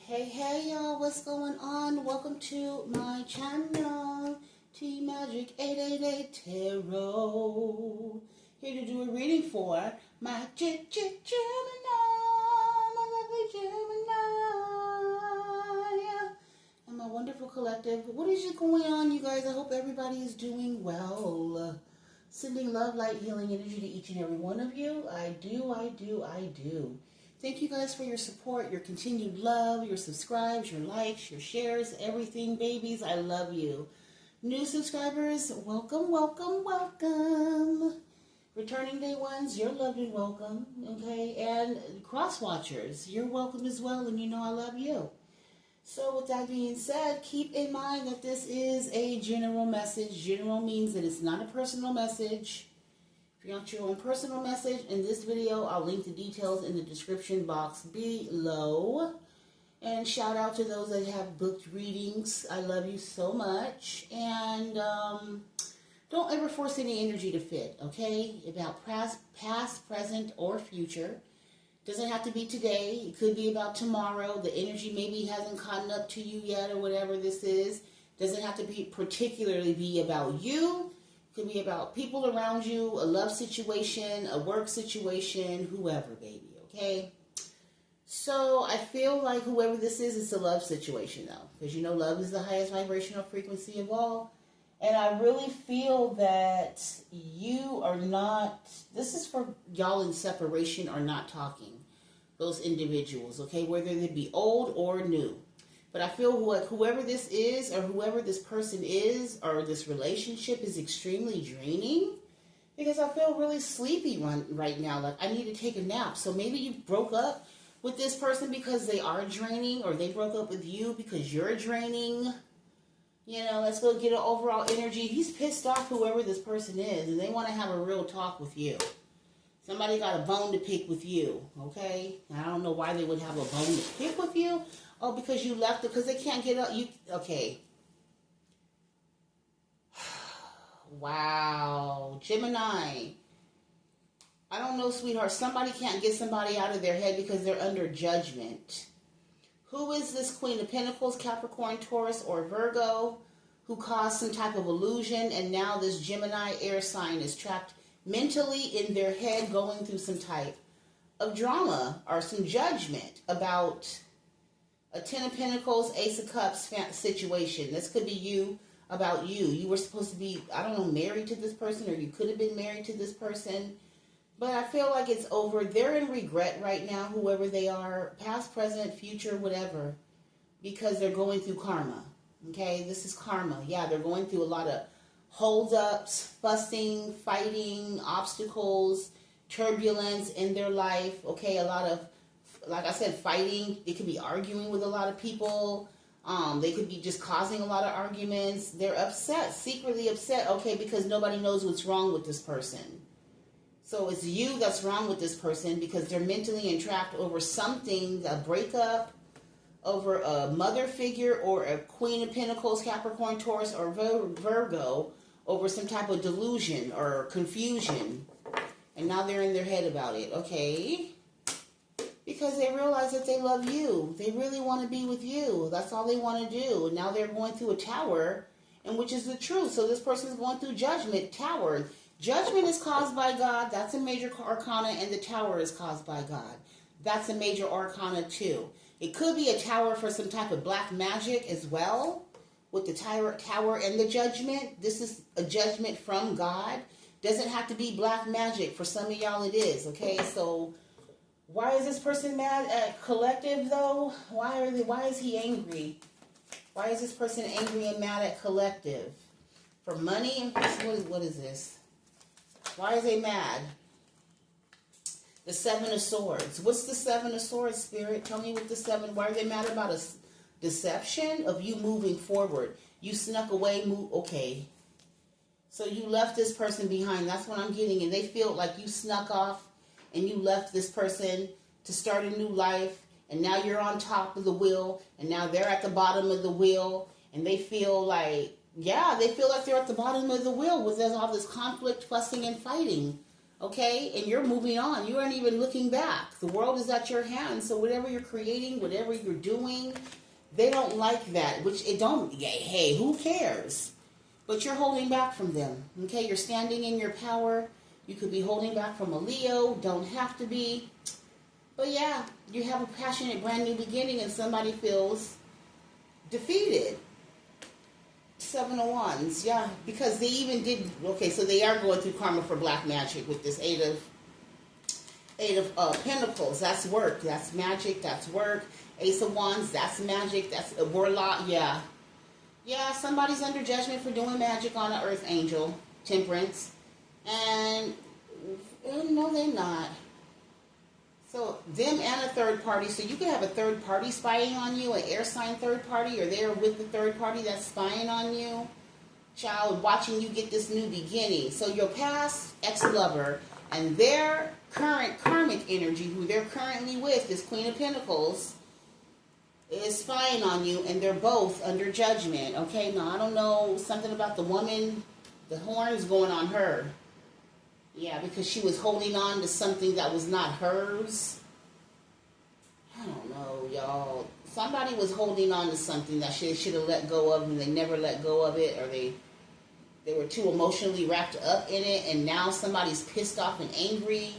Hey y'all, what's going on? Welcome to my channel, T Magic 888 Tarot. Here to do a reading for my Gemini, my lovely Gemini, and my wonderful collective. What is going on, you guys? I hope everybody is doing well. Sending love, light, healing energy to each and every one of you. I do. Thank you guys for your support, your continued love, your subscribes, your likes, your shares, everything, babies. I love you. New subscribers, welcome. Returning day ones, you're loved and welcome, okay? And cross watchers, you're welcome as well, and you know I love you. So with that being said, keep in mind that this is a general message. General means that it's not a personal message. If you want your own personal message in this video, I'll link the details in the description box below. And shout out to those that have booked readings. I love you so much. And don't ever force any energy to fit, okay? About past, present, or future. Doesn't have to be today. It could be about tomorrow. The energy maybe hasn't caught up to you yet or whatever this is. Doesn't have to be particularly be about you. Could be about people around you, a love situation, a work situation, whoever, baby, okay? So I feel like whoever this is, it's a love situation, though. Because, you know, love is the highest vibrational frequency of all. And I really feel that you are not, this is for y'all in separation or not talking, those individuals, okay? Whether they be old or new. But I feel like whoever this is or whoever this person is or this relationship is extremely draining because I feel really sleepy right now. Like I need to take a nap. So maybe you broke up with this person because they are draining, or they broke up with you because you're draining. You know, let's go get an overall energy. He's pissed off, whoever this person is, and they want to have a real talk with you. Somebody got a bone to pick with you, okay? I don't know why they would have a bone to pick with you. Oh, because you left it, because they can't get up. Okay. Wow. Gemini. I don't know, sweetheart. Somebody can't get somebody out of their head because they're under judgment. Who is this Queen of Pentacles, Capricorn, Taurus, or Virgo, who caused some type of illusion, and now this Gemini air sign is trapped mentally in their head going through some type of drama or some judgment about a Ten of Pentacles, Ace of Cups situation. This could be you, about you. You were supposed to be, I don't know, married to this person, or you could have been married to this person. But I feel like it's over. They're in regret right now, whoever they are, past, present, future, whatever, because they're going through karma. Okay, this is karma. Yeah, they're going through a lot of hold-ups, fussing, fighting, obstacles, turbulence in their life. Okay, a lot of, like I said, fighting. They could be arguing with a lot of people. They could be just causing a lot of arguments. They're upset, secretly upset, okay, because nobody knows what's wrong with this person. So it's you that's wrong with this person because they're mentally entrapped over something, a breakup, over a mother figure, or a Queen of Pentacles, Capricorn, Taurus, or Virgo, over some type of delusion or confusion. And now they're in their head about it, okay? Because they realize that they love you. They really want to be with you. That's all they want to do. And now they're going through a tower, and which is the truth. So this person is going through judgment, tower. Judgment is caused by God. That's a major arcana, and the tower is caused by God. That's a major arcana too. It could be a tower for some type of black magic as well, with the tower and the judgment. This is a judgment from God. Doesn't have to be black magic. For some of y'all it is, okay? So why is this person mad at collective, though? Why is he angry? Why is this person angry and mad at collective? For money? What is this? Why are they mad? The Seven of Swords. What's the Seven of Swords, Spirit? Tell me what the seven. Why are they mad about a deception of you moving forward? You snuck away, okay. So you left this person behind. That's what I'm getting. And they feel like you snuck off and you left this person to start a new life. And now you're on top of the wheel. And now they're at the bottom of the wheel. And they feel like, yeah, they feel like they're at the bottom of the wheel with all this conflict, fussing, and fighting. Okay? And you're moving on. You aren't even looking back. The world is at your hands. So whatever you're creating, whatever you're doing, they don't like that. Which it don't, hey, who cares? But you're holding back from them. Okay? You're standing in your power. You could be holding back from a Leo. Don't have to be. But yeah, you have a passionate brand new beginning and somebody feels defeated. 7 of Wands, yeah, because they even did, okay, so they are going through karma for black magic with this Eight of Pentacles. That's work, that's magic, that's work. Ace of Wands, that's magic, that's a warlock, yeah. Yeah, somebody's under judgment for doing magic on an earth angel, Temperance. And, no, they're not. So, them and a third party. So, you could have a third party spying on you, an air sign third party, or they're with the third party that's spying on you. Child, watching you get this new beginning. So, your past ex-lover and their current karmic energy, who they're currently with, this Queen of Pentacles, is spying on you, and they're both under judgment. Okay, now, I don't know, something about the woman, the horns going on her. Yeah, because she was holding on to something that was not hers. I don't know, y'all. Somebody was holding on to something that she should have let go of, and they never let go of it, or they were too emotionally wrapped up in it, and now somebody's pissed off and angry.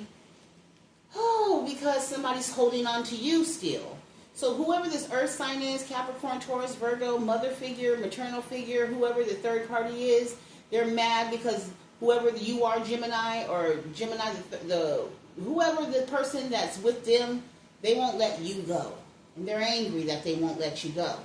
Oh, because somebody's holding on to you still. So whoever this earth sign is, Capricorn, Taurus, Virgo, mother figure, maternal figure, whoever the third party is, they're mad because whoever you are, Gemini, or Gemini, whoever the person that's with them, they won't let you go. And they're angry that they won't let you go.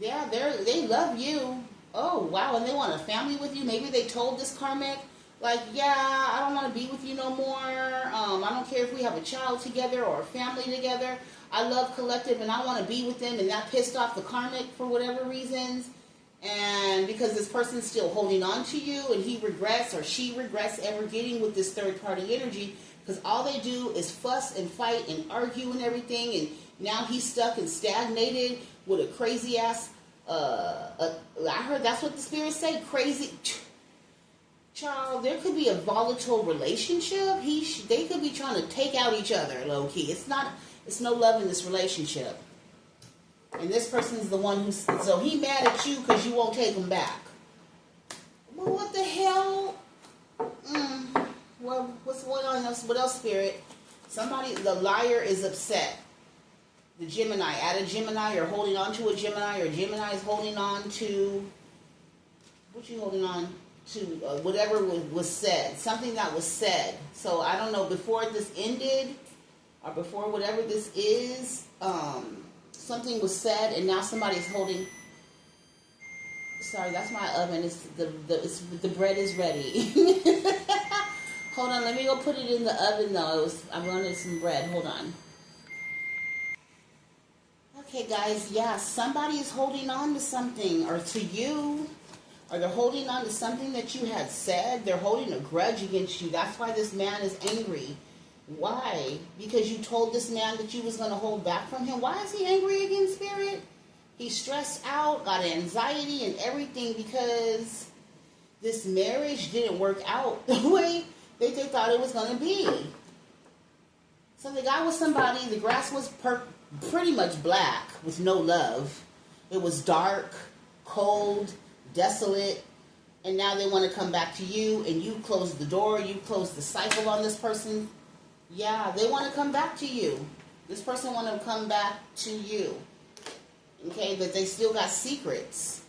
Yeah, they love you. Oh, wow, and they want a family with you. Maybe they told this karmic, like, yeah, I don't want to be with you no more. I don't care if we have a child together or a family together. I love collective and I want to be with them, and that pissed off the karmic for whatever reasons. And because this person's still holding on to you, and he regrets or she regrets ever getting with this third party energy, because all they do is fuss and fight and argue and everything, and now he's stuck and stagnated with a crazy ass, I heard that's what the spirits say, crazy. Child, there could be a volatile relationship. They could be trying to take out each other, low key. It's no love in this relationship. And this person's the one so he mad at you because you won't take him back. Well, what the hell? Well, what's going on? What else, Spirit? The liar is upset. The Gemini, at a Gemini, or holding on to a Gemini, or Gemini is holding on to, what you holding on to? Whatever was said. Something that was said. So, I don't know, before this ended, or before whatever this is, something was said, and now somebody's holding. Sorry, that's my oven. The bread is ready. Hold on, let me go put it in the oven though. I wanted some bread. Hold on. Okay, guys. Yeah, somebody is holding on to something, or to you, or they're holding on to something that you had said. They're holding a grudge against you. That's why this man is angry. Why? Because you told this man that you was going to hold back from him. Why is he angry again, Spirit? He's stressed out, got anxiety and everything because this marriage didn't work out the way they thought it was going to be. So they got with somebody, the grass was pretty much black with no love. It was dark, cold, desolate, and now they want to come back to you, and you closed the door, you closed the cycle on this person. Yeah, they want to come back to you. This person want to come back to you. Okay, but they still got secrets.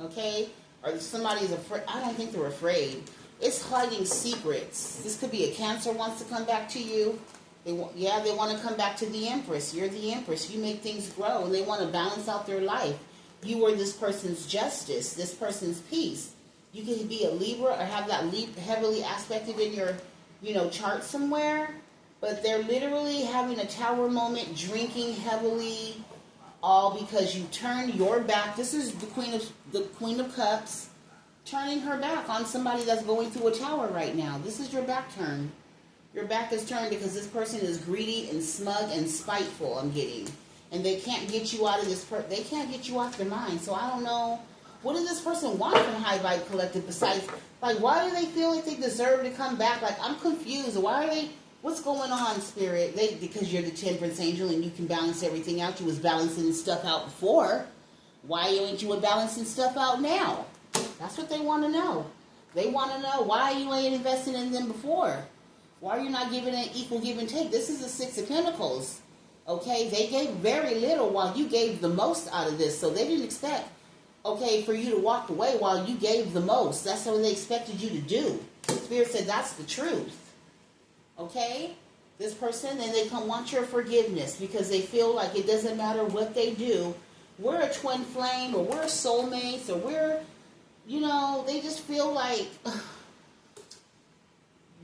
Okay? Or somebody's afraid. I don't think they're afraid. It's hiding secrets. This could be a Cancer wants to come back to you. They want to come back to the Empress. You're the Empress. You make things grow, and they want to balance out their life. You are this person's justice, this person's peace. You can be a Libra or have that heavily aspected in your chart somewhere, but they're literally having a tower moment, drinking heavily, all because you turned your back. This is the Queen of Cups, turning her back on somebody that's going through a tower right now. This is your back turn. Your back is turned because this person is greedy and smug and spiteful, I'm getting. And they can't get you out of this they can't get you off their mind. So I don't know What does this person want from High Vibe Collective besides, like, why do they feel like they deserve to come back? Like, I'm confused. Why are they, what's going on, Spirit? Because you're the Temperance Angel and you can balance everything out. You was balancing stuff out before. Why ain't you balancing stuff out now? That's what they want to know. They want to know why you ain't investing in them before. Why are you not giving an equal give and take? This is the Six of Pentacles. Okay, they gave very little while you gave the most out of this. So they didn't expect, okay, for you to walk away while you gave the most. That's what they expected you to do. Spirit said that's the truth. Okay? This person, and they come want your forgiveness because they feel like it doesn't matter what they do. We're a twin flame, or we're soulmates, or we're, you know, they just feel like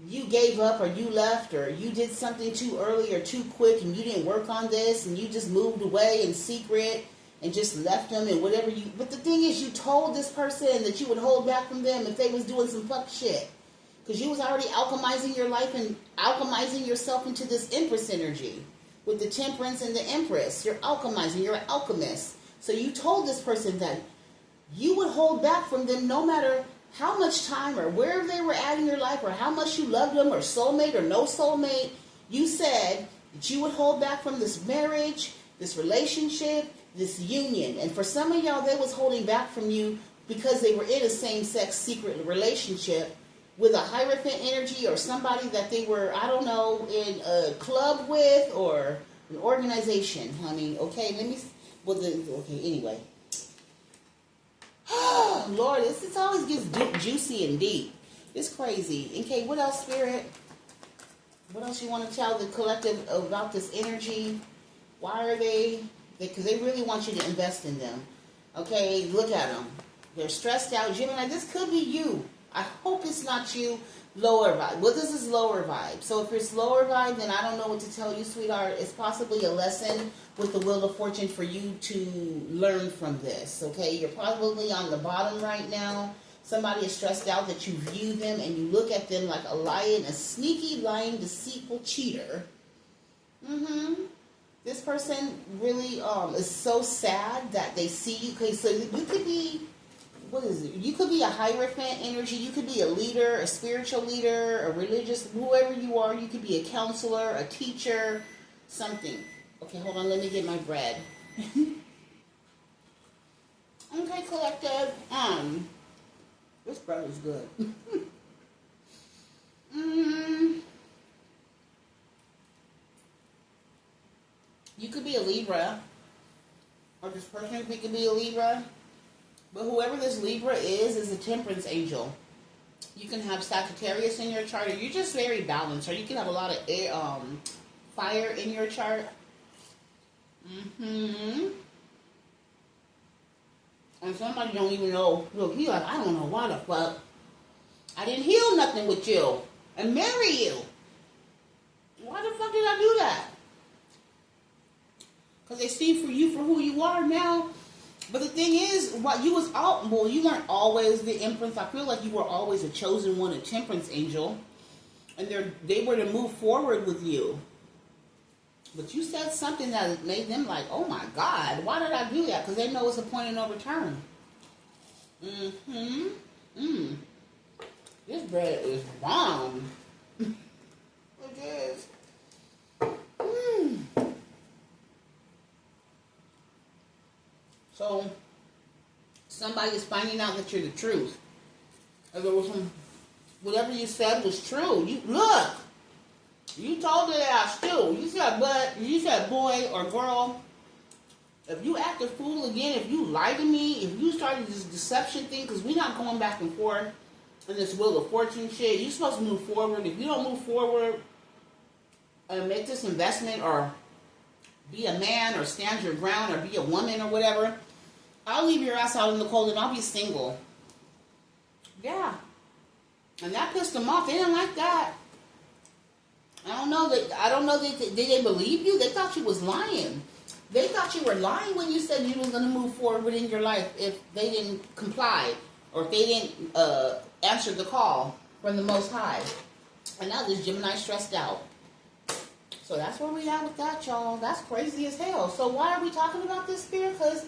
you gave up or you left or you did something too early or too quick and you didn't work on this and you just moved away in secret and just left them and whatever you... But the thing is, you told this person that you would hold back from them if they was doing some fuck shit. Because you was already alchemizing your life and alchemizing yourself into this Empress energy. With the Temperance and the Empress. You're alchemizing. You're an alchemist. So you told this person that you would hold back from them no matter how much time or where they were at in your life or how much you loved them or soulmate or no soulmate. You said that you would hold back from this marriage, this relationship, this union. And for some of y'all, they was holding back from you because they were in a same-sex secret relationship with a Hierophant energy or somebody that they were, I don't know, in a club with or an organization, honey. Okay, let me... Well, okay, anyway. Lord, this always gets juicy and deep. It's crazy. Okay, what else, Spirit? What else you want to tell the collective about this energy? Why are they... Because they really want you to invest in them. Okay, look at them. They're stressed out. Gemini, this could be you. I hope it's not you. Lower vibe. Well, this is lower vibe. So if it's lower vibe, then I don't know what to tell you, sweetheart. It's possibly a lesson with the Wheel of Fortune for you to learn from this. Okay, you're probably on the bottom right now. Somebody is stressed out that you view them and you look at them like a lion, a sneaky, lying, deceitful cheater. This person really is so sad that they see you. Okay, so you could be... What is it? You could be a Hierophant energy. You could be a leader, a spiritual leader, a religious, whoever you are. You could be a counselor, a teacher, something. Okay, hold on. Let me get my bread. Okay, collective. This bread is good. You could be a Libra, or this person could be a Libra. But whoever this Libra is a Temperance Angel. You can have Sagittarius in your chart, or you're just very balanced, or you can have a lot of air, fire in your chart. And somebody don't even know. Look, you like, I don't know why the fuck I didn't heal nothing with you and marry you. Why the fuck did I do that? Because they see for you for who you are now. But the thing is, what you was all, well, you weren't always the Empress. I feel like you were always a chosen one, a Temperance Angel, and they were to move forward with you. But you said something that made them like, oh my God, why did I do that? Because they know it's a point of no return. This bread is bomb. It is. So, somebody is finding out that you're the truth. If there was whatever you said was true. You look. You told their ass too. You said boy or girl. If you act a fool again, if you lie to me, if you started this deception thing, because we're not going back and forth in this Wheel of Fortune shit. You're supposed to move forward. If you don't move forward and make this investment or be a man or stand your ground or be a woman or whatever, I'll leave your ass out in the cold and I'll be single. Yeah. And that pissed them off. They didn't like that. I don't know that did they believe you? They thought you was lying. They thought you were lying when you said you was going to move forward within your life if they didn't comply or if they didn't answer the call from the Most High. And now this Gemini stressed out. So that's where we at with that, y'all. That's crazy as hell. So why are we talking about this, Spirit? Because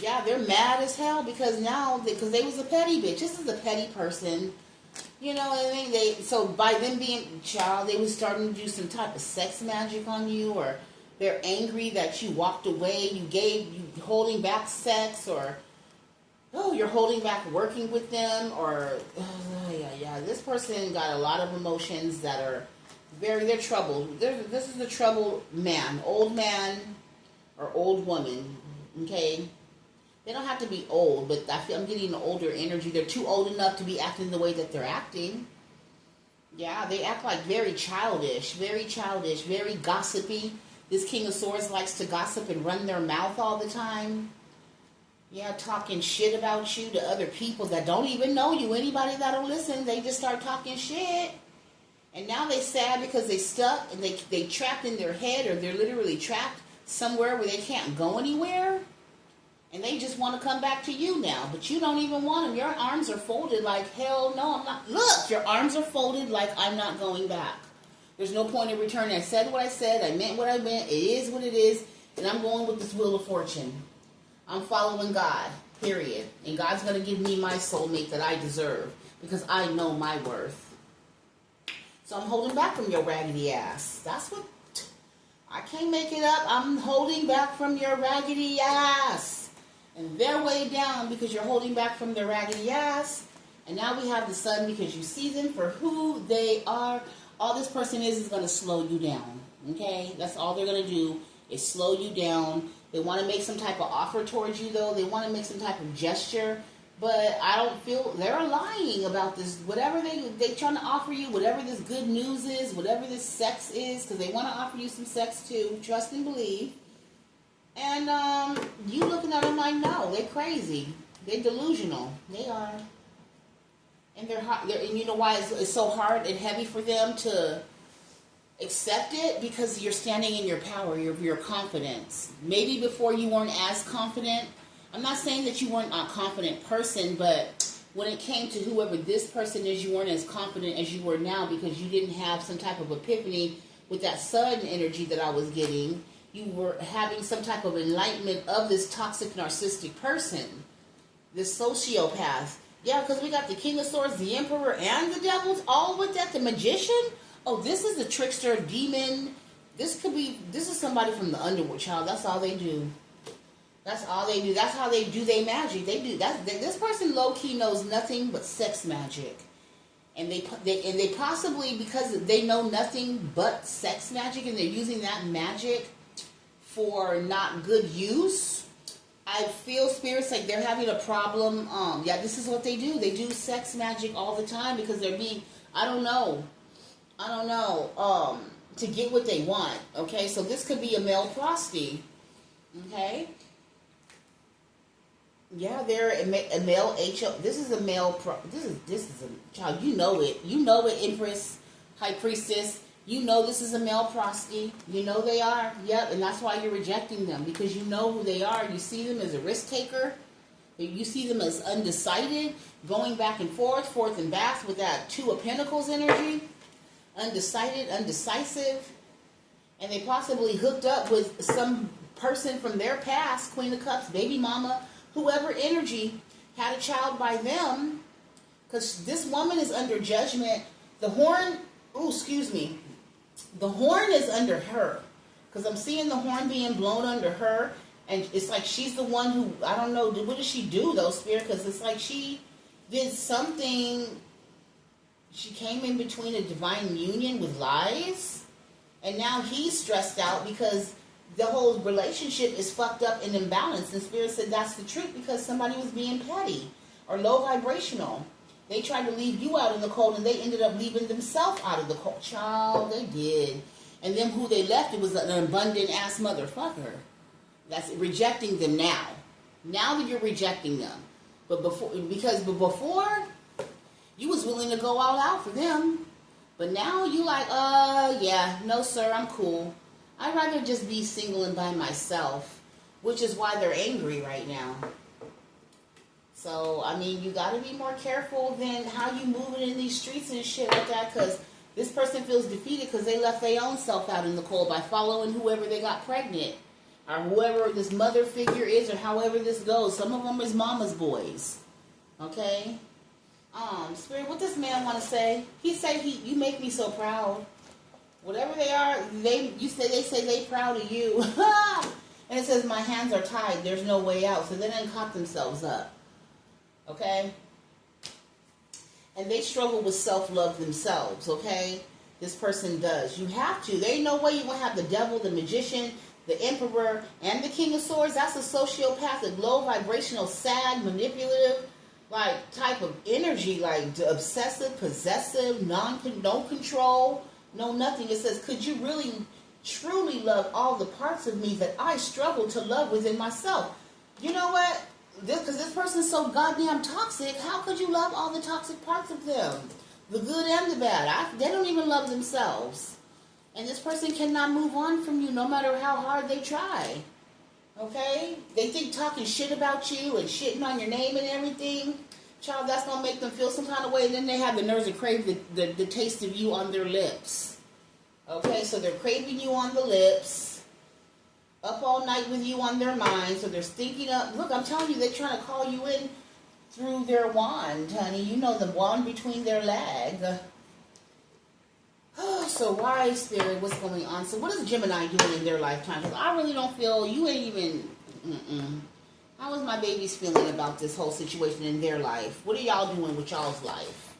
Yeah, they're mad as hell because now, because they was a petty bitch. This is a petty person. You know what I mean? So by them being child, they was starting to do some type of sex magic on you, or they're angry that you walked away, you holding back sex, or oh, you're holding back working with them, or yeah. This person got a lot of emotions that are they're troubled. This is a troubled man, or old woman. Okay. They don't have to be old, but I'm getting an older energy. They're too old enough to be acting the way that they're acting. Yeah, they act like very childish, very gossipy. This King of Swords likes to gossip and run their mouth all the time. Yeah, talking shit about you to other people that don't even know you. Anybody that'll listen, they just start talking shit. And now they sad because they stuck and they trapped in their head, or they're literally trapped somewhere where they can't go anywhere. And they just want to come back to you now. But you don't even want them. Your arms are folded like, hell no, I'm not. Look, your arms are folded like, I'm not going back. There's no point in returning. I said what I said. I meant what I meant. It is what it is. And I'm going with this wheel of fortune. I'm following God, period. And God's going to give me my soulmate that I deserve. Because I know my worth. So I'm holding back from your raggedy ass. That's what... I can't make it up. I'm holding back from your raggedy ass. And they're way down because you're holding back from their raggedy ass. And now we have the sun because you see them for who they are. All this person is going to slow you down. Okay? That's all they're going to do is slow you down. They want to make some type of offer towards you, though. They want to make some type of gesture. But I don't feel... They're lying about this. Whatever they trying to offer you, whatever this good news is, whatever this sex is, because they want to offer you some sex, too. Trust and believe. And you looking at them like, no, they're crazy. They're delusional. They are. And and you know why it's so hard and heavy for them to accept it? Because you're standing in your power, your confidence. Maybe before you weren't as confident. I'm not saying that you weren't a confident person, but when it came to whoever this person is, you weren't as confident as you were now because you didn't have some type of epiphany with that sun energy that I was getting. You were having some type of enlightenment of this toxic narcissistic person, this sociopath. Yeah, because we got the King of Swords, the Emperor, and the Devils, all with that. The Magician. Oh, this is a trickster, demon. This is somebody from the underworld, child. That's all they do. That's all they do. That's how they do their magic. They do that. This person low key knows nothing but sex magic, and they possibly, because they know nothing but sex magic, and they're using that magic for not good use. I feel spirits like they're having a problem. Yeah, this is what they do. They do sex magic all the time because they're being, I don't know, to get what they want. Okay, so this could be a male prosty. Okay. Yeah, they're a male HO. This is a male this is a child. You know it. You know it, Empress, High Priestess. You know this is a male prosty. You know they are. Yep, and that's why you're rejecting them. Because you know who they are. You see them as a risk taker. You see them as undecided, going back and forth and back with that Two of Pentacles energy. Undecided, undecisive. And they possibly hooked up with some person from their past, Queen of Cups, baby mama, whoever energy, had a child by them. Because this woman is under judgment. The horn, the horn is under her. Because I'm seeing the horn being blown under her. And it's like she's the one who, I don't know, what does she do though, Spirit? Because it's like she did something, she came in between a divine union with lies. And now he's stressed out because the whole relationship is fucked up and imbalanced. And Spirit said that's the truth because somebody was being petty or low vibrational. They tried to leave you out in the cold and they ended up leaving themselves out of the cold. Child, they did. And then who they left, it was an abundant ass motherfucker. That's rejecting them now. Now that you're rejecting them. But before you was willing to go all out for them. But now you like, yeah, no sir, I'm cool. I'd rather just be single and by myself. Which is why they're angry right now. So, I mean, you got to be more careful than how you moving in these streets and shit like that. Because this person feels defeated because they left their own self out in the cold by following whoever they got pregnant. or whoever this mother figure is, or however this goes. Some of them is mama's boys. Okay? Spirit, what does man want to say? He said, you make me so proud. Whatever they are, they say they proud of you. And it says, my hands are tied. There's no way out. So they didn't caught themselves up. Okay? And they struggle with self-love themselves. Okay? This person does. You have to. There ain't no way you're going to have the devil, the magician, the emperor, and the king of swords. That's a sociopathic, low vibrational, sad, manipulative, like, type of energy, like obsessive, possessive, no control, no nothing. It says, could you really truly love all the parts of me that I struggle to love within myself? You know what? Because this person's so goddamn toxic, how could you love all the toxic parts of them? The good and the bad. They don't even love themselves. And this person cannot move on from you no matter how hard they try. Okay? They think talking shit about you and shitting on your name and everything, child, that's going to make them feel some kind of way. And then they have the nerves to crave the taste of you on their lips. Okay? So they're craving you on the lips. Up all night with you on their mind. So they're stinking up. Look, I'm telling you, they're trying to call you in through their wand, honey. You know, the wand between their legs. So why, Spirit, what's going on? So what is Gemini doing in their lifetime? Because I really don't feel, you ain't even, How is my babies feeling about this whole situation in their life? What are y'all doing with y'all's life?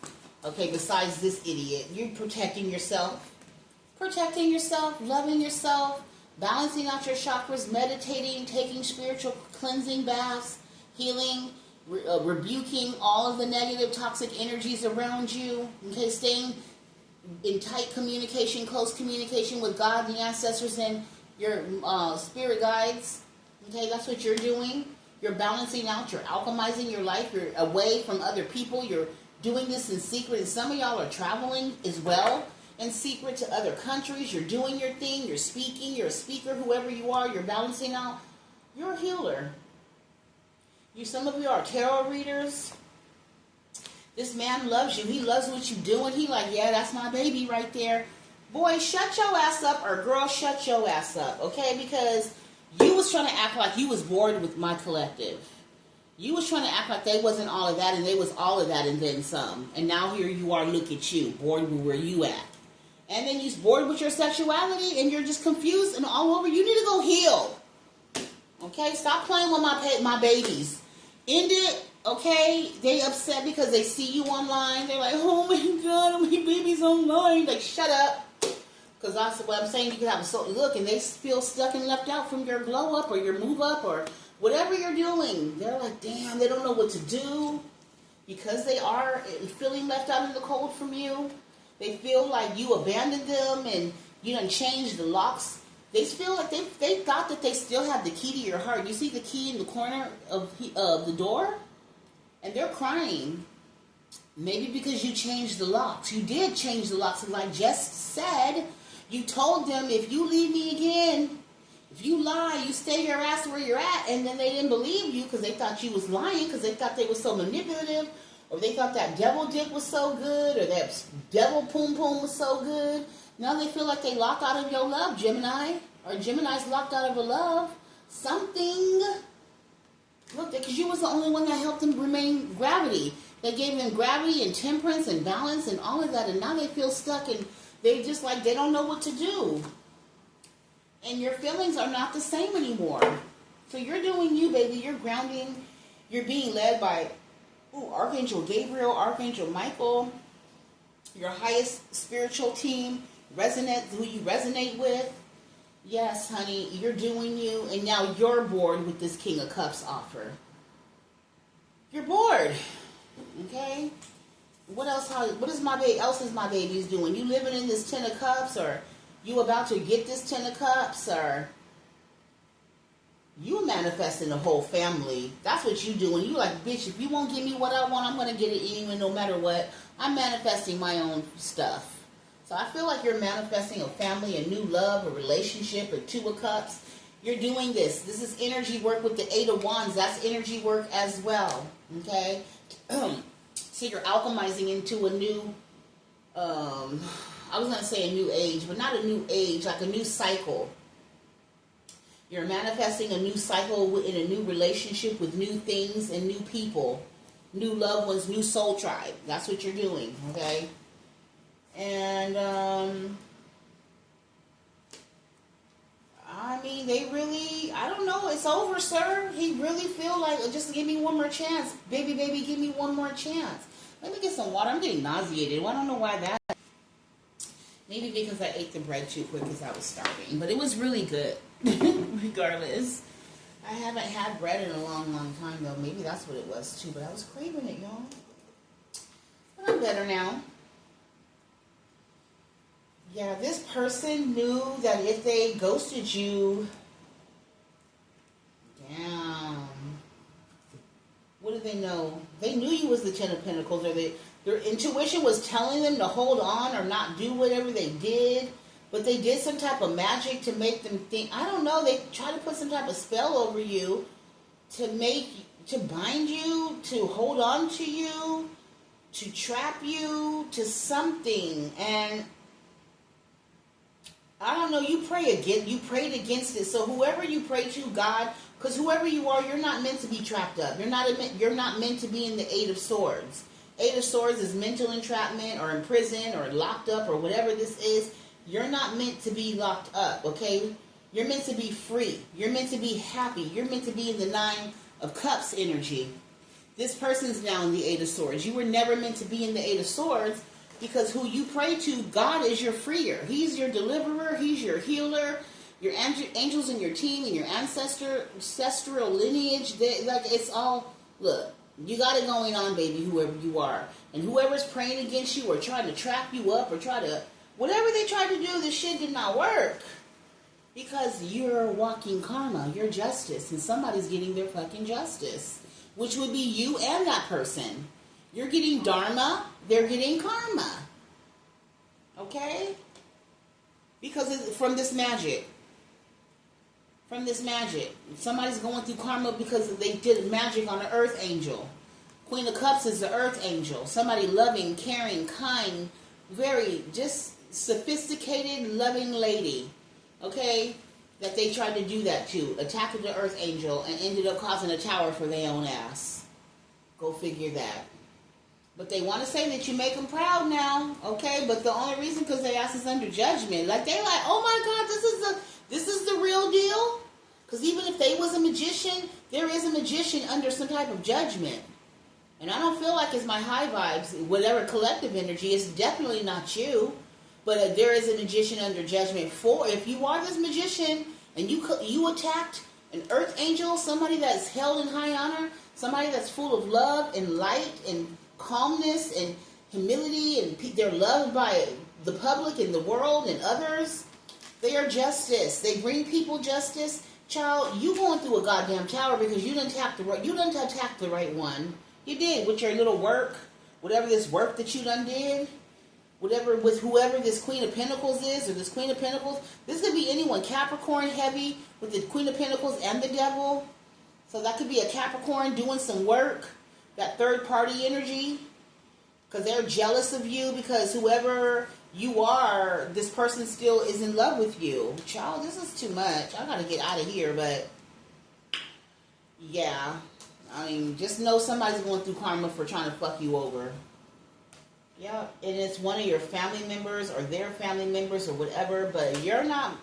Okay, besides this idiot, you're protecting yourself, loving yourself, balancing out your chakras, meditating, taking spiritual cleansing baths, healing, rebuking all of the negative, toxic energies around you, okay, staying in tight communication, close communication with God, the ancestors, and your spirit guides. Okay, that's what you're doing. You're balancing out, you're alchemizing your life, you're away from other people, you're doing this in secret, and some of y'all are traveling as well in secret to other countries. You're doing your thing, you're speaking, you're a speaker, whoever you are, you're balancing out. You're a healer. Some of you are tarot readers. This man loves you. He loves what you're doing. He like, yeah, that's my baby right there. Boy, shut your ass up, or girl, shut your ass up, okay? Because you was trying to act like you was bored with my collective. You was trying to act like they wasn't all of that, and they was all of that and then some. And now here you are, look at you, bored with where you at. And then you're bored with your sexuality, and you're just confused and all over. You need to go heal. Okay? Stop playing with my babies. End it. Okay, they upset because they see you online. They're like, oh my God, my baby's online. Like, shut up. Because that's what I'm saying. You can have a certain look, and they feel stuck and left out from your glow up or your move up or whatever you're doing. They're like, damn, they don't know what to do because they are feeling left out in the cold from you. They feel like you abandoned them and you done changed the locks. They feel like they thought that they still have the key to your heart. You see the key in the corner of the door? And they're crying. Maybe because you changed the locks. You did change the locks. And like Jess said, you told them, if you leave me again, if you lie, you stay your ass where you're at. And then they didn't believe you because they thought you was lying, because they thought they were so manipulative, or they thought that devil dick was so good, or that devil poom poom was so good. Now they feel like they locked out of your love, Gemini. Or Gemini's locked out of a love. Something. Look, because you was the only one that helped them remain gravity. They gave them gravity and temperance and balance and all of that. And now they feel stuck and they just like, they don't know what to do. And your feelings are not the same anymore. So you're doing you, baby. You're grounding. You're being led by Archangel Gabriel, Archangel Michael, your highest spiritual team, who you resonate with. Yes, honey, you're doing you, and now you're bored with this King of Cups offer. You're bored, okay? What else? What is my baby's doing? You living in this 10 of Cups, or you about to get this 10 of Cups, or you manifesting the whole family? That's what you doing. You like, bitch, if you won't give me what I want, I'm gonna get it anyway, no matter what. I'm manifesting my own stuff. So I feel like you're manifesting a family, a new love, a relationship, a 2 of Cups. You're doing this. This is energy work with the 8 of Wands. That's energy work as well. Okay? So you're alchemizing into a new, I was going to say a new age, but not a new age, like a new cycle. You're manifesting a new cycle in a new relationship with new things and new people, new loved ones, new soul tribe. That's what you're doing, okay? And, I mean, they really, I don't know, it's over, sir. He really feel like, just give me one more chance. Baby, give me one more chance. Let me get some water. I'm getting nauseated. Well, I don't know why that. Maybe because I ate the bread too quick because I was starving. But it was really good, regardless. I haven't had bread in a long, long time, though. Maybe that's what it was, too. But I was craving it, y'all. But I'm better now. Yeah, this person knew that if they ghosted you, damn, what did they know? They knew you was the Ten of Pentacles, or their intuition was telling them to hold on or not do whatever they did, but they did some type of magic to make them think, I don't know, they tried to put some type of spell over you to bind you, to hold on to you, to trap you, to something, and I don't know, you prayed against it. So whoever you pray to, God, because whoever you are, you're not meant to be trapped up. You're not meant to be in the Eight of Swords. Eight of Swords is mental entrapment or in prison or locked up or whatever this is. You're not meant to be locked up, okay? You're meant to be free. You're meant to be happy. You're meant to be in the Nine of Cups energy. This person's now in the Eight of Swords. You were never meant to be in the Eight of Swords, because who you pray to, God is your freer. He's your deliverer. He's your healer. Your angels and your team and your ancestral lineage. It's all, look, you got it going on, baby, whoever you are. And whoever's praying against you or trying to trap you up or whatever they tried to do, this shit did not work. Because you're walking karma, you're justice, and somebody's getting their fucking justice. Which would be you and that person. You're getting dharma, they're getting karma. Okay? Because from this magic. Somebody's going through karma because they did magic on an earth angel. Queen of Cups is the earth angel. Somebody loving, caring, kind, very just sophisticated, loving lady. Okay? That they tried to do that to. Attacked the earth angel and ended up causing a tower for their own ass. Go figure that. But they want to say that you make them proud now, okay? But the only reason because their ass is under judgment. Like, they like, oh my God, this is the real deal? Because even if they was a magician, there is a magician under some type of judgment. And I don't feel like it's my high vibes, whatever collective energy, it's definitely not you. But there is a magician under judgment. For if you are this magician and you attacked an earth angel, somebody that's held in high honor, somebody that's full of love and light and calmness and humility, and they're loved by the public and the world and others. They are justice. They bring people justice. Child, you going through a goddamn tower because you didn't attack the right one. You did with your little work, whatever this work that you done did, whatever with whoever this Queen of Pentacles is or this Queen of Pentacles. This could be anyone. Capricorn heavy with the Queen of Pentacles and the Devil. So that could be a Capricorn doing some work. That third party energy, because they're jealous of you, because whoever you are, this person still is in love with you. Child, this is too much. I gotta get out of here, but yeah, I mean, just know somebody's going through karma for trying to fuck you over. Yeah, and it's one of your family members or their family members or whatever, but you're not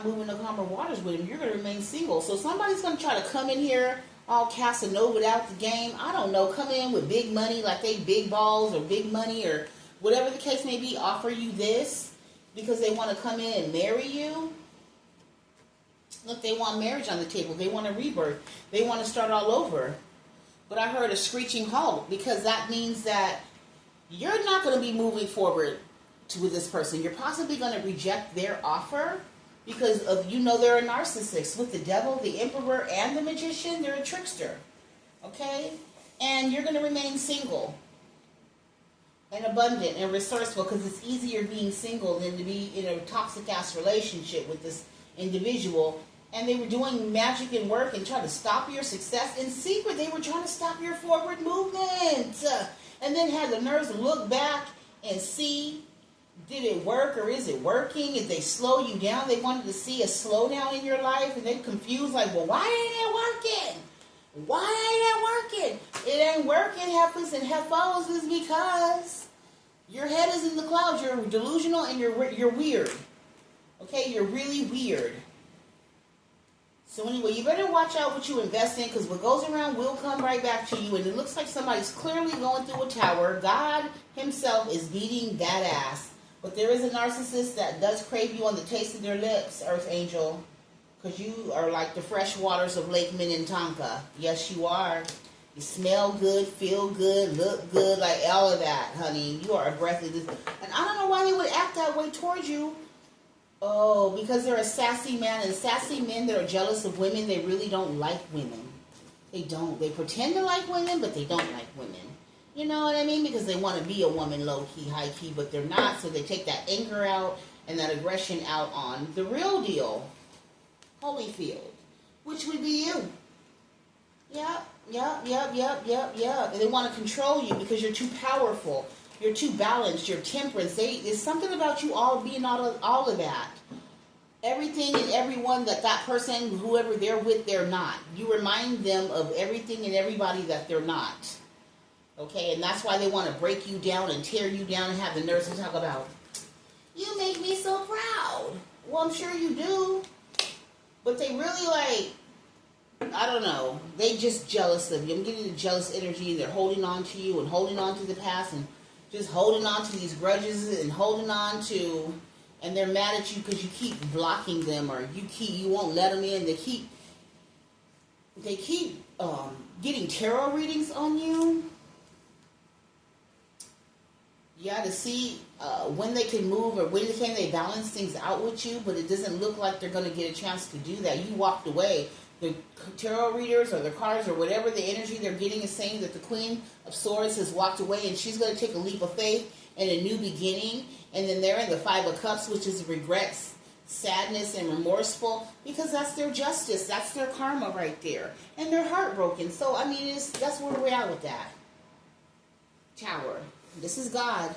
moving the karma waters with them. You're gonna remain single. So somebody's gonna try to come in here all Casanova out the game, I don't know, come in with big money, like they big balls or big money or whatever the case may be, offer you this because they want to come in and marry you. Look, they want marriage on the table. They want a rebirth. They want to start all over. But I heard a screeching halt because that means that you're not going to be moving forward with this person. You're possibly going to reject their offer. Because of, they're a narcissist. With the Devil, the Emperor, and the Magician, they're a trickster. Okay? And you're going to remain single. And abundant and resourceful. Because it's easier being single than to be in a toxic-ass relationship with this individual. And they were doing magic and work and trying to stop your success. In secret, they were trying to stop your forward movement. And then had the nerves to look back and see Did it work or is it working? If they slow you down, they wanted to see a slowdown in your life, and they're confused like, well, why ain't it working? Why ain't it working? It ain't working, heifers and heifos, is because your head is in the clouds. You're delusional and you're weird. Okay, you're really weird. So anyway, you better watch out what you invest in, because what goes around will come right back to you. And it looks like somebody's clearly going through a tower. God himself is beating that ass. But there is a narcissist that does crave you on the taste of their lips, Earth Angel. Because you are like the fresh waters of Lake Minnetonka. Yes, you are. You smell good, feel good, look good, like all of that, honey. You are a breath of this. And I don't know why they would act that way towards you. Oh, because they're a sassy man. And sassy men that are jealous of women, they really don't like women. They don't. They pretend to like women, but they don't like women. You know what I mean? Because they want to be a woman low-key, high-key, but they're not. So they take that anger out and that aggression out on the real deal, Holyfield, which would be you. Yep. And they want to control you because you're too powerful. You're too balanced. You're temperance. There's something about you all being all of that. Everything and everyone that person, whoever they're with, they're not. You remind them of everything and everybody that they're not. Okay, and that's why they want to break you down and tear you down and have the nerves to talk about, you make me so proud. Well, I'm sure you do. But they really I don't know. They just jealous of you. I'm getting the jealous energy, and they're holding on to you and holding on to the past and just holding on to these grudges and holding on to, and they're mad at you because you keep blocking them, or you won't let them in. They keep getting tarot readings on you. Yeah, to see when they can move or when they balance things out with you, but it doesn't look like they're going to get a chance to do that. You walked away. The tarot readers or the cards or whatever the energy they're getting is saying that the Queen of Swords has walked away, and she's going to take a leap of faith and a new beginning. And then they're in the Five of Cups, which is regrets, sadness, and remorseful, because that's their justice. That's their karma right there. And they're heartbroken. So, I mean, that's where we're at with that. Tower. This is God.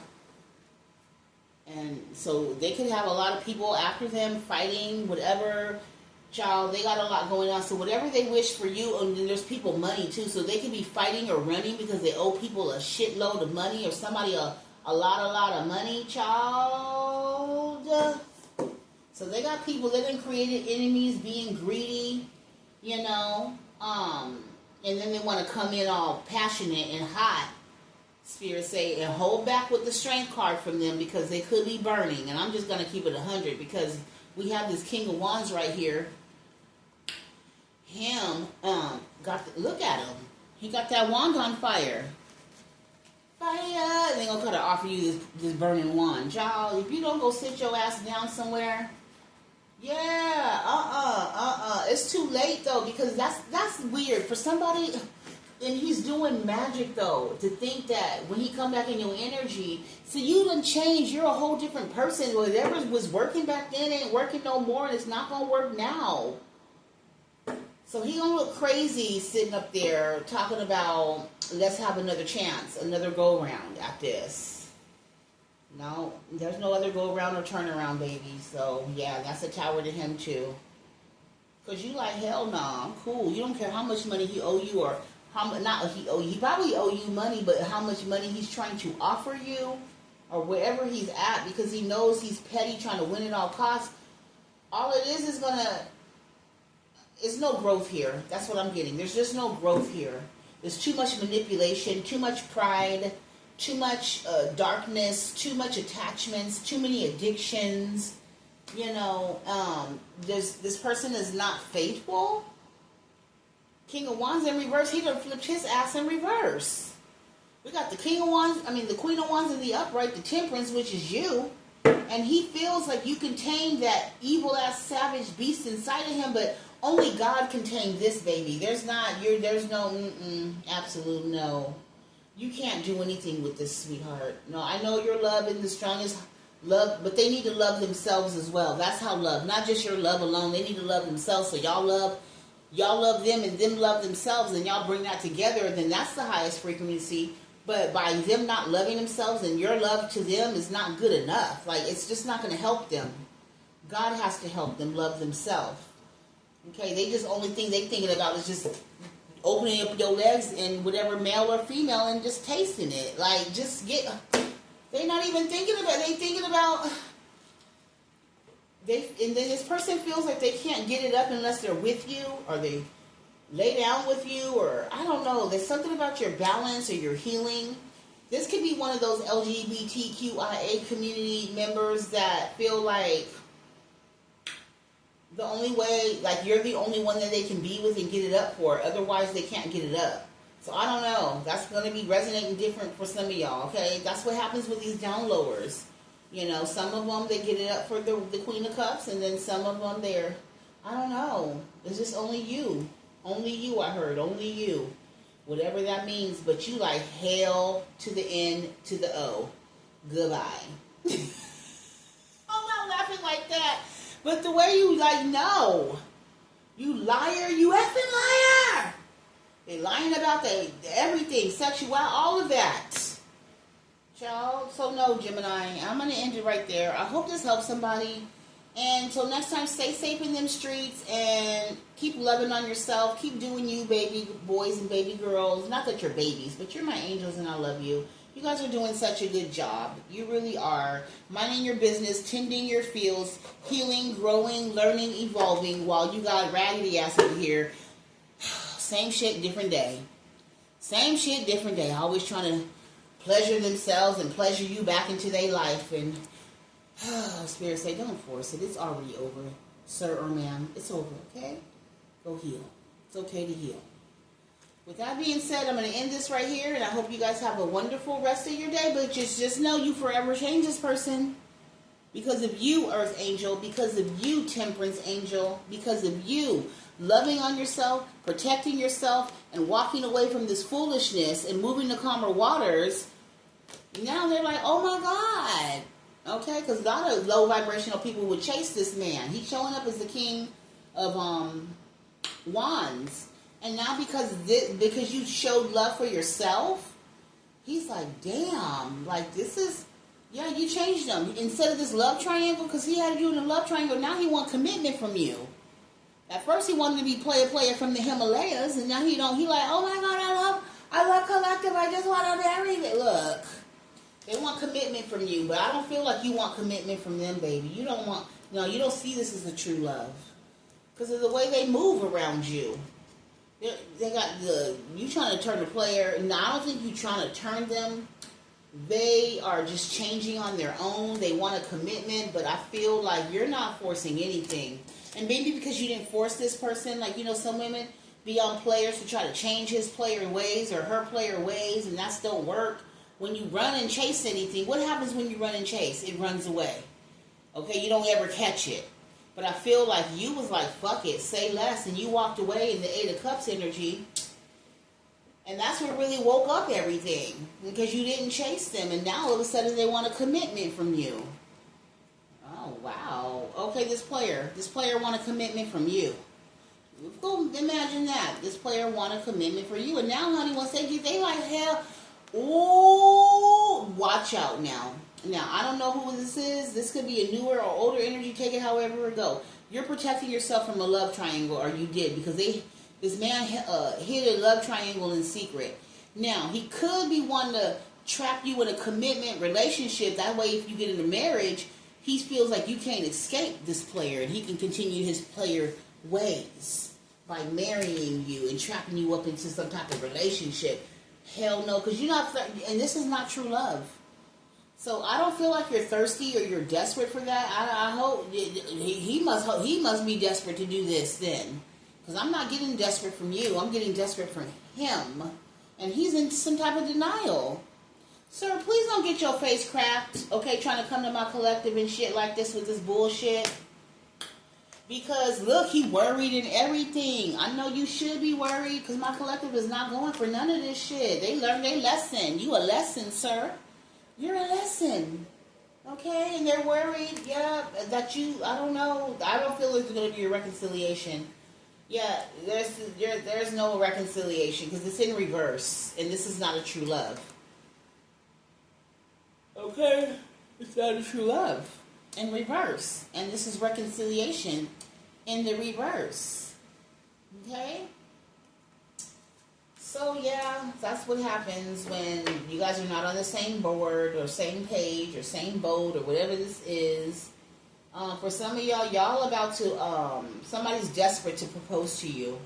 And so they could have a lot of people after them fighting, whatever. Child, they got a lot going on. So whatever they wish for you, and then there's people money too. So they could be fighting or running because they owe people a shitload of money, or somebody a lot of money, child. So they got people that have created enemies, being greedy, you know. And then they want to come in all passionate and hot. Spirit say, and hold back with the strength card from them because they could be burning. And I'm just going to keep it 100 because we have this King of Wands right here. Him, look at him. He got that wand on fire. Fire! And they're going to try to offer you this burning wand. Y'all, if you don't go sit your ass down somewhere, it's too late though, because that's weird for somebody. And he's doing magic though, to think that when he come back in your energy, so you done changed, you're a whole different person. Whatever was working back then ain't working no more, and it's not gonna work now. So he gonna look crazy sitting up there talking about, let's have another chance, another go around at this. No, there's no other go around or turn around, baby. So yeah, that's a tower to him too. Cause you like, hell no, I'm cool. You don't care how much money he owe you, or he probably owe you money, but how much money he's trying to offer you, or wherever he's at, because he knows he's petty, trying to win at all costs. All it is it's no growth here. That's what I'm getting. There's just no growth here. There's too much manipulation, too much pride, too much darkness, too much attachments, too many addictions. You know, this person is not faithful. King of Wands in reverse. He done flipped his ass in reverse. We got the King of Wands, the Queen of Wands in the upright, the Temperance, which is you. And he feels like you can tame that evil-ass savage beast inside of him, but only God can tame this baby. There's no, absolute no. You can't do anything with this, sweetheart. No, I know your love is the strongest love, but they need to love themselves as well. That's how love, not just your love alone. They need to love themselves. So y'all love them and them love themselves, and y'all bring that together, then that's the highest frequency. But by them not loving themselves, and your love to them is not good enough. Like, it's just not going to help them. God has to help them love themselves. Okay, they just only thing they thinking about is just opening up your legs and whatever male or female and just tasting it. Like, just get. They're not even thinking about. They thinking about. And then this person feels like they can't get it up unless they're with you, or they lay down with you, or I don't know. There's something about your balance or your healing. This could be one of those LGBTQIA community members that feel like the only way, like you're the only one that they can be with and get it up for. Otherwise, they can't get it up. So I don't know. That's going to be resonating different for some of y'all, okay? That's what happens with these down lowers. You know, some of them, they get it up for the Queen of Cups, and then some of them, they're, I don't know. It's just only you. Only you, I heard. Only you. Whatever that means. But you like hell to the N to the O. Goodbye. I'm not laughing like that. But the way you like, no. You liar. You effing liar. They lying about everything. Sexual, all of that. Y'all. So no, Gemini. I'm going to end it right there. I hope this helps somebody. And until next time, stay safe in them streets and keep loving on yourself. Keep doing you, baby boys and baby girls. Not that you're babies, but you're my angels and I love you. You guys are doing such a good job. You really are. Minding your business, tending your fields, healing, growing, learning, evolving, while you got raggedy ass over here. Same shit, different day. Same shit, different day. Always trying to pleasure themselves and pleasure you back into their life. And Spirit say, don't force it. It's already over, sir or ma'am. It's over, okay? Go heal. It's okay to heal. With that being said, I'm going to end this right here, and I hope you guys have a wonderful rest of your day. But just know you forever change this person. Because of you, Earth Angel. Because of you, Temperance Angel. Because of you, loving on yourself, protecting yourself, and walking away from this foolishness and moving to calmer waters. Now they're like, oh my God. Okay, because a lot of low vibrational people would chase this man. He's showing up as the king of wands, and now because you showed love for yourself, he's like, damn, like this is, yeah, you changed him. Instead of this love triangle, because he had you in a love triangle, now he wants commitment from you. At first he wanted to be player from the Himalayas, and now he don't. He like, oh my God, I love collective. I just want to marry it. Look. They want commitment from you, but I don't feel like you want commitment from them, baby. You don't want, you don't see this as a true love. Because of the way they move around you. They got you trying to turn the player. No, I don't think you trying to turn them. They are just changing on their own. They want a commitment, but I feel like you're not forcing anything. And maybe because you didn't force this person, like, some women be on players to try to change his player ways or her player ways, and that don't work. When you run and chase anything, what happens when you run and chase? It runs away. Okay, you don't ever catch it. But I feel like you was like, fuck it, say less, and you walked away in the Eight of Cups energy. And that's what really woke up everything. Because you didn't chase them, and now all of a sudden they want a commitment from you. Oh, wow. Okay, this player want a commitment from you. Go imagine that. This player want a commitment from you. And now, honey, once they like, hell... Ooh, watch out now. Now, I don't know who this is. This could be a newer or older energy. Take it however it go. You're protecting yourself from a love triangle, or you did, because this man hid a love triangle in secret. Now, he could be wanting to trap you in a commitment relationship. That way, if you get into marriage, he feels like you can't escape this player, and he can continue his player ways by marrying you and trapping you up into some type of relationship. Hell no, because you're not, and this is not true love. So I don't feel like you're thirsty or you're desperate for that. I hope he must be desperate to do this then, because I'm not getting desperate from you. I'm getting desperate from him, and he's in some type of denial. Sir, please don't get your face cracked. Okay, trying to come to my collective and shit like this with this bullshit. Because, look, he worried and everything. I know you should be worried because my collective is not going for none of this shit. They learned their lesson. You a lesson, sir. You're a lesson. Okay? And they're worried, yeah, that you, I don't know. I don't feel like there's going to be a reconciliation. Yeah, there's no reconciliation because it's in reverse. And this is not a true love. Okay, it's not a true love. In reverse. And this is reconciliation in the reverse. Okay? So yeah, that's what happens when you guys are not on the same board or same page or same boat or whatever this is. For some of y'all about to, somebody's desperate to propose to you.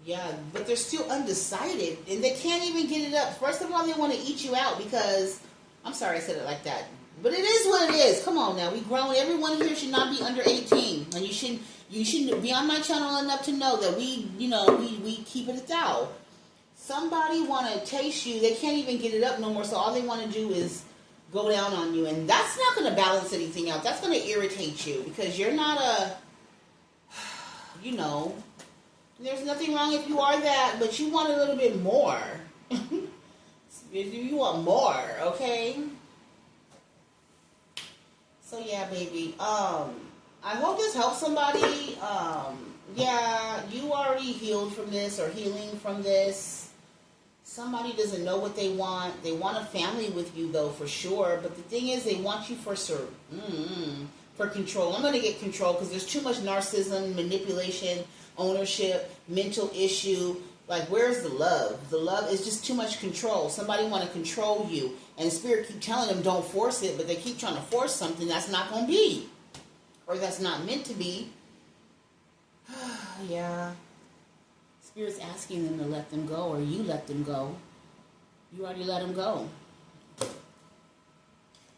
Yeah, but they're still undecided and they can't even get it up. First of all, they want to eat you out because, I'm sorry I said it like that, but it is what it is. Come on now, we grown. Everyone here should not be under 18, and you shouldn't be on my channel enough to know that we keep it a thou. Somebody want to taste you, they can't even get it up no more, so all they want to do is go down on you, and that's not going to balance anything out. That's going to irritate you because you're not a, there's nothing wrong if you are that, but you want a little bit more. You want more, okay? So yeah, baby. I hope this helps somebody. Yeah, you already healed from this or healing from this. Somebody doesn't know what they want. They want a family with you, though, for sure. But the thing is, they want you for control. I'm going to get control because there's too much narcissism, manipulation, ownership, mental issue. Like, where's the love? The love is just too much control. Somebody want to control you. And the spirit keep telling them don't force it, but they keep trying to force something that's not going to be. Or that's not meant to be. Yeah. Spirit's asking them to let them go, or you let them go. You already let them go.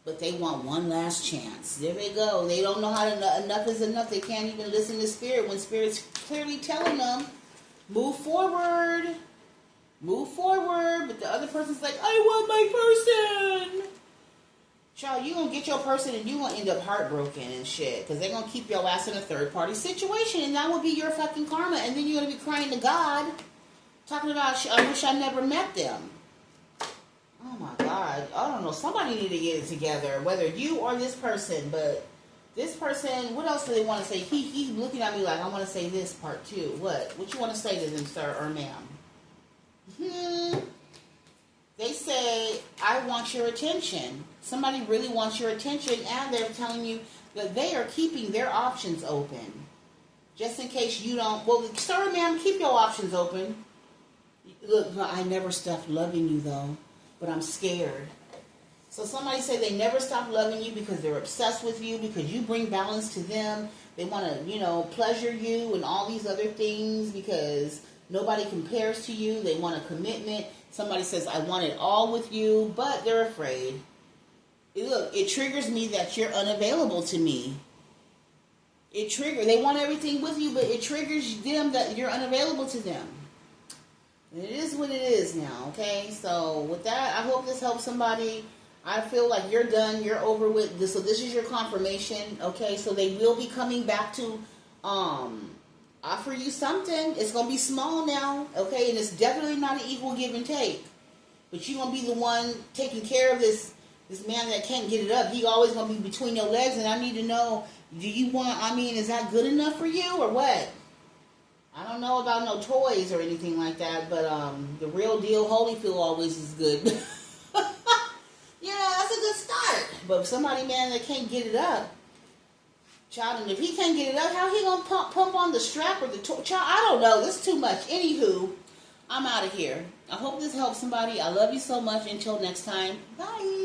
But they want one last chance. There they go. They don't know how to, enough is enough. They can't even listen to Spirit when Spirit's clearly telling them, move forward. Move forward. But the other person's like, I want my person. Child, you going to get your person and you going to end up heartbroken and shit. Because they're going to keep your ass in a third-party situation. And that will be your fucking karma. And then you're going to be crying to God. Talking about, I wish I never met them. Oh my God. I don't know. Somebody need to get it together. Whether you or this person. But this person, what else do they want to say? He's looking at me like, I want to say this part too. What? What you want to say to them, sir or ma'am? They say, I want your attention. Somebody really wants your attention, and they're telling you that they are keeping their options open. Just in case you don't, well, sir, ma'am, keep your options open. Look, I never stopped loving you, though, but I'm scared. So somebody said they never stop loving you because they're obsessed with you, because you bring balance to them. They want to, pleasure you and all these other things because nobody compares to you. They want a commitment. Somebody says, I want it all with you, but they're afraid. Look, it triggers me that you're unavailable to me. They want everything with you, but it triggers them that you're unavailable to them. And it is what it is now, okay? So with that, I hope this helps somebody. I feel like you're done. You're over with this. So this is your confirmation, okay? So they will be coming back to offer you something. It's going to be small now, okay? And it's definitely not an equal give and take. But you're going to be the one taking care of this man that can't get it up. He always going to be between your legs, and I need to know, is that good enough for you or what? I don't know about no toys or anything like that, but the real deal Holyfield always is good. That's a good start. But if somebody, man, that can't get it up, child, and if he can't get it up, how he gonna pump on the strap or the child? I don't know. This is too much. Anywho, I'm out of here. I hope this helps somebody. I love you so much. Until next time. Bye.